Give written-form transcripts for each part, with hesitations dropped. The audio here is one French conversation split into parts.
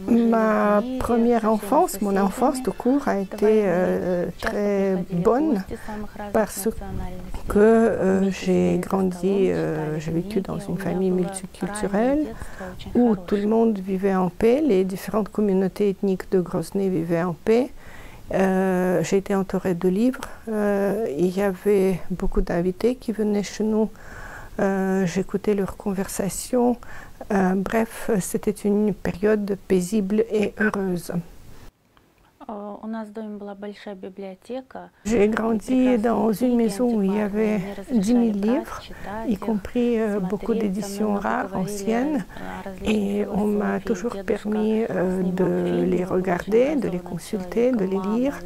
Ma première enfance, mon enfance tout court, a été très bonne parce que j'ai grandi, j'ai vécu dans une famille multiculturelle où tout le monde vivait en paix, les différentes communautés ethniques de Grozny vivaient en paix. J'ai été entourée de livres, il y avait beaucoup d'invités qui venaient chez nous, j'écoutais leurs conversations. Bref, c'était une période paisible et heureuse. J'ai grandi dans une maison où il y avait 10 000 livres, y compris beaucoup d'éditions rares, anciennes, et on m'a toujours permis de les regarder, de les consulter, de les lire.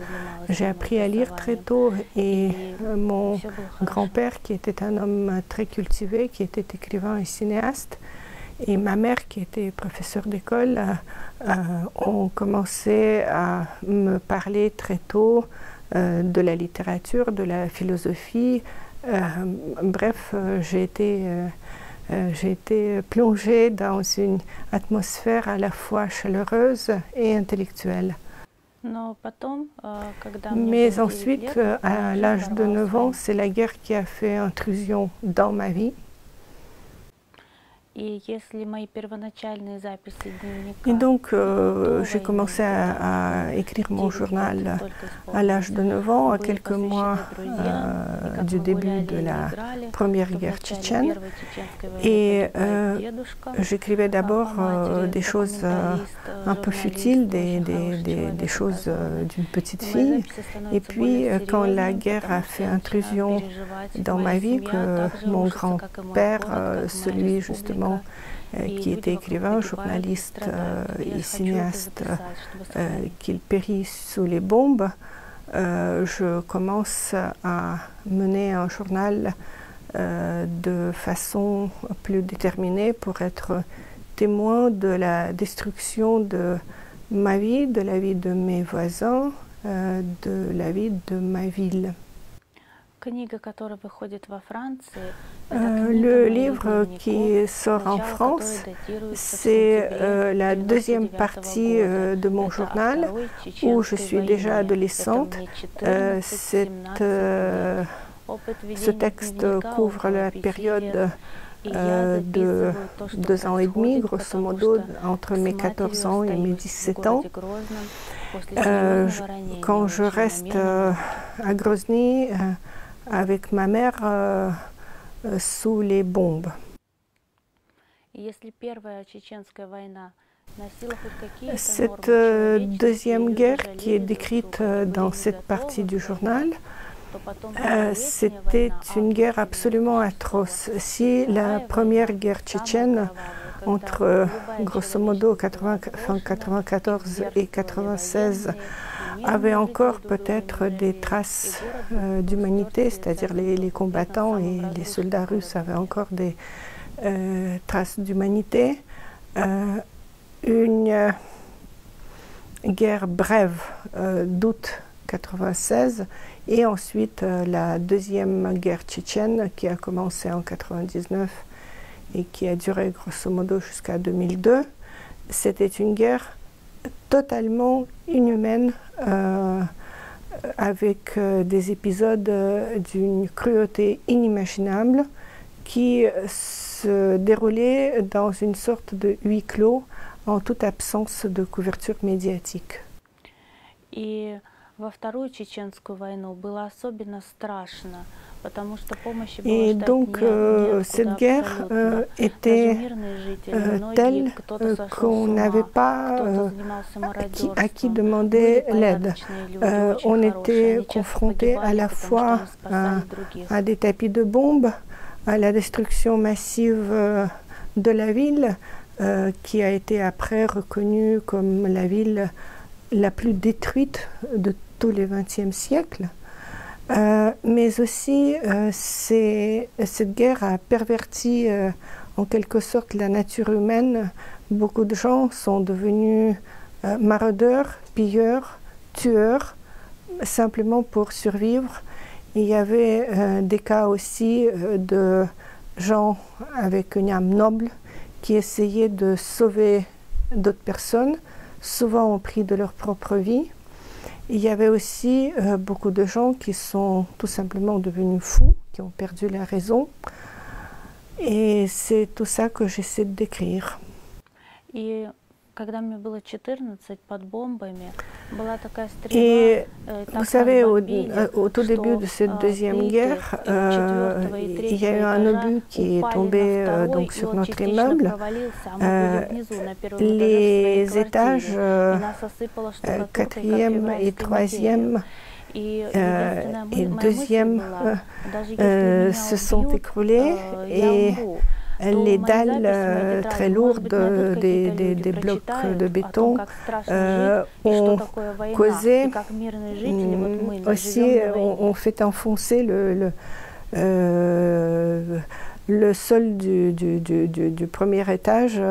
J'ai appris à lire très tôt et mon grand-père, qui était un homme très cultivé, qui était écrivain et cinéaste, et ma mère, qui était professeure d'école, ont commencé à me parler très tôt de la littérature, de la philosophie. Bref, j'ai été plongée dans une atmosphère à la fois chaleureuse et intellectuelle. Mais ensuite, à l'âge de 9 ans, c'est la guerre qui a fait intrusion dans ma vie. Et donc, j'ai commencé à écrire mon journal à l'âge de 9 ans, à quelques mois du début de la première guerre tchétchène. Et j'écrivais d'abord des choses un peu futiles, des choses d'une petite fille. Et puis, quand la guerre a fait intrusion dans ma vie, que mon grand-père, celui justement qui était écrivain, journaliste et cinéaste, qu'il périt sous les bombes, je commence à mener un journal de façon plus déterminée pour être témoin de la destruction de ma vie, de la vie de mes voisins, de la vie de ma ville. Le livre qui sort en France, c'est la deuxième partie de mon journal où je suis déjà adolescente. Ce texte couvre la période de 2 ans et demi, grosso modo, entre mes 14 ans et mes 17 ans. Quand je reste à Grozny, avec ma mère sous les bombes. Cette deuxième guerre qui est décrite dans cette partie du journal, c'était une guerre absolument atroce. Si la première guerre tchétchène, entre grosso modo 1994 et 1996, avait encore peut-être des traces d'humanité, c'est-à-dire les combattants et les soldats russes avaient encore des traces d'humanité. Une guerre brève d'août 1996 et ensuite la deuxième guerre tchétchène qui a commencé en 1999 et qui a duré grosso modo jusqu'à 2002. C'était une guerre totalement inhumaine, avec des épisodes d'une cruauté inimaginable qui se déroulaient dans une sorte de huis clos en toute absence de couverture médiatique. Et donc cette guerre était telle qu'on n'avait pas à qui demander l'aide. On était confronté à la fois à des tapis de bombes, à la destruction massive de la ville, qui a été après reconnue comme la ville la plus détruite de tous les XXe siècles. Mais aussi, cette guerre a perverti en quelque sorte la nature humaine. Beaucoup de gens sont devenus maraudeurs, pilleurs, tueurs, simplement pour survivre. Il y avait des cas aussi de gens avec une âme noble qui essayaient de sauver d'autres personnes, souvent au prix de leur propre vie. Il y avait aussi beaucoup de gens qui sont tout simplement devenus fous, qui ont perdu la raison. Et c'est tout ça que j'essaie de décrire. Et vous savez, au tout début de cette deuxième guerre, il y a eu un obus qui est tombé donc sur notre immeuble. Les étages 4e et 3e et 2e se sont écroulés et les dalles très lourdes des blocs de béton ont causé aussi, ont fait enfoncer le sol du premier étage.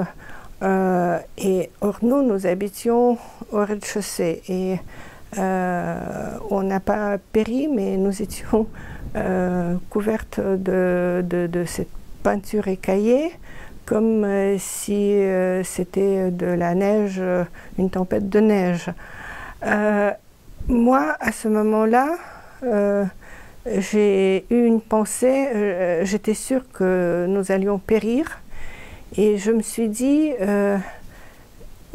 Et or nous habitions au rez-de-chaussée et on n'a pas péri, mais nous étions couvertes de cette peinture écaillée, comme si c'était de la neige, une tempête de neige. Moi, à ce moment-là, j'ai eu une pensée, j'étais sûre que nous allions périr, et je me suis dit,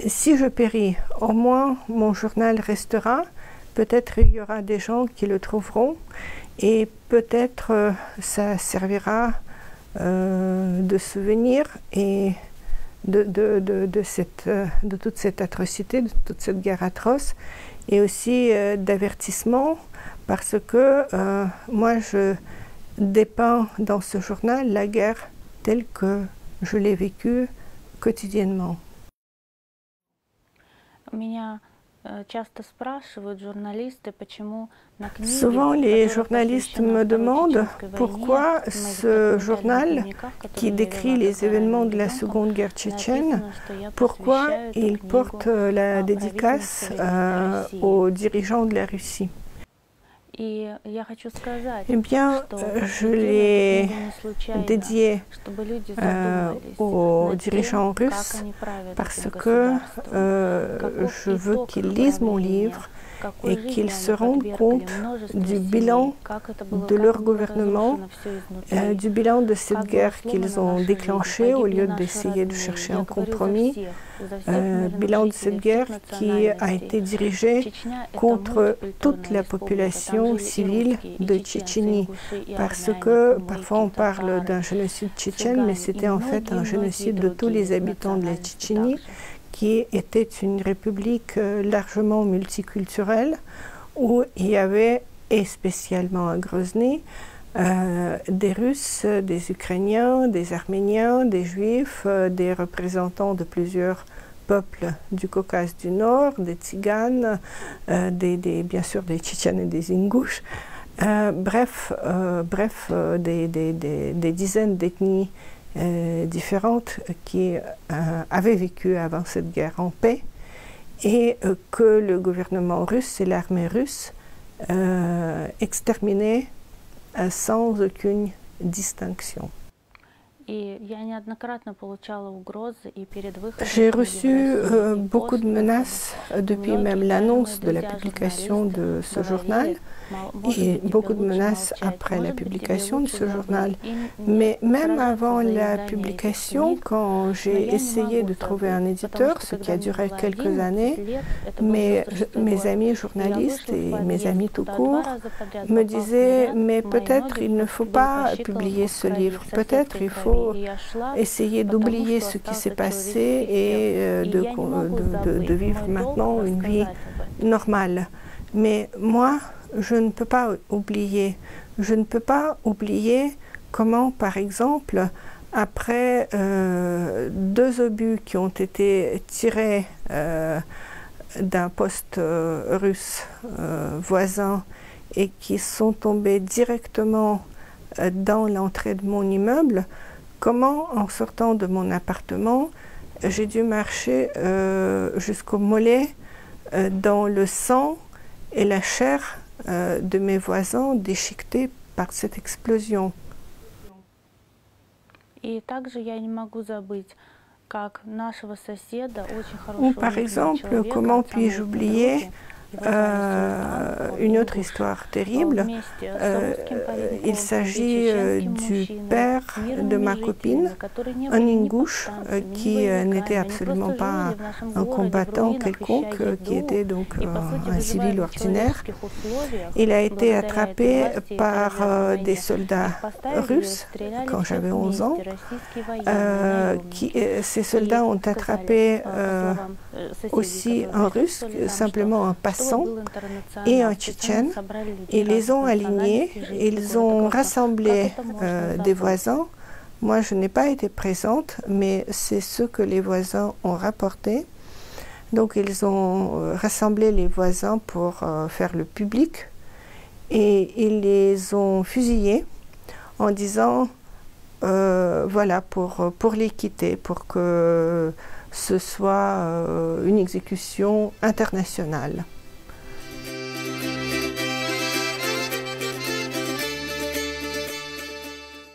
si je péris, au moins mon journal restera, peut-être il y aura des gens qui le trouveront, et peut-être ça servira de souvenir et de toute cette atrocité, de toute cette guerre atroce, et aussi d'avertissement, parce que moi je dépeins dans ce journal la guerre telle que je l'ai vécue quotidiennement. Souvent, les journalistes me demandent pourquoi ce journal qui décrit les événements de la Seconde Guerre tchétchène, pourquoi il porte la dédicace aux dirigeants de la Russie. Eh bien, je l'ai dédié aux dirigeants russes parce que je veux qu'ils lisent mon livre et qu'ils se rendent compte du bilan de leur gouvernement, du bilan de cette guerre qu'ils ont déclenchée au lieu d'essayer de chercher un compromis, bilan de cette guerre qui a été dirigée contre toute la population civile de Tchétchénie, parce que parfois on parle d'un génocide tchétchène, mais c'était en fait un génocide de tous les habitants de la Tchétchénie, qui était une république largement multiculturelle, où il y avait, et spécialement à Grozny, des Russes, des Ukrainiens, des Arméniens, des Juifs, des représentants de plusieurs peuples du Caucase du Nord, des Tziganes, bien sûr des Tchétchènes et des Ingouches, bref, des dizaines d'ethnies différentes qui avaient vécu avant cette guerre en paix et que le gouvernement russe et l'armée russe exterminaient sans aucune distinction. J'ai reçu beaucoup de menaces depuis même l'annonce de la publication de ce journal et beaucoup de menaces après la publication de ce journal. Mais même avant la publication, quand j'ai essayé de trouver un éditeur, ce qui a duré quelques années, mes amis journalistes et mes amis tout court me disaient « mais peut-être il ne faut pas publier ce livre, peut-être il faut essayer d'oublier ce qui s'est passé et de vivre maintenant une vie normale. » Mais moi, je ne peux pas oublier. Je ne peux pas oublier comment, par exemple, après 2 obus qui ont été tirés d'un poste russe voisin et qui sont tombés directement dans l'entrée de mon immeuble, comment, en sortant de mon appartement, j'ai dû marcher jusqu'au mollet dans le sang et la chair de mes voisins déchiquetés par cette explosion. Ou par exemple, comment puis-je oublier une autre histoire terrible. Il s'agit du père de ma copine, un ingouche qui n'était absolument pas un combattant quelconque, qui était donc un civil ordinaire. Il a été attrapé par des soldats russes quand j'avais 11 ans. Ces soldats ont attrapé aussi un russe, simplement un passant, et un tchétchène. Ils les ont alignés, ils ont rassemblé des voisins. Moi, je n'ai pas été présente, mais c'est ce que les voisins ont rapporté. Donc, ils ont rassemblé les voisins pour faire le public et ils les ont fusillés en disant voilà, pour les quitter, pour que ce soit une exécution internationale.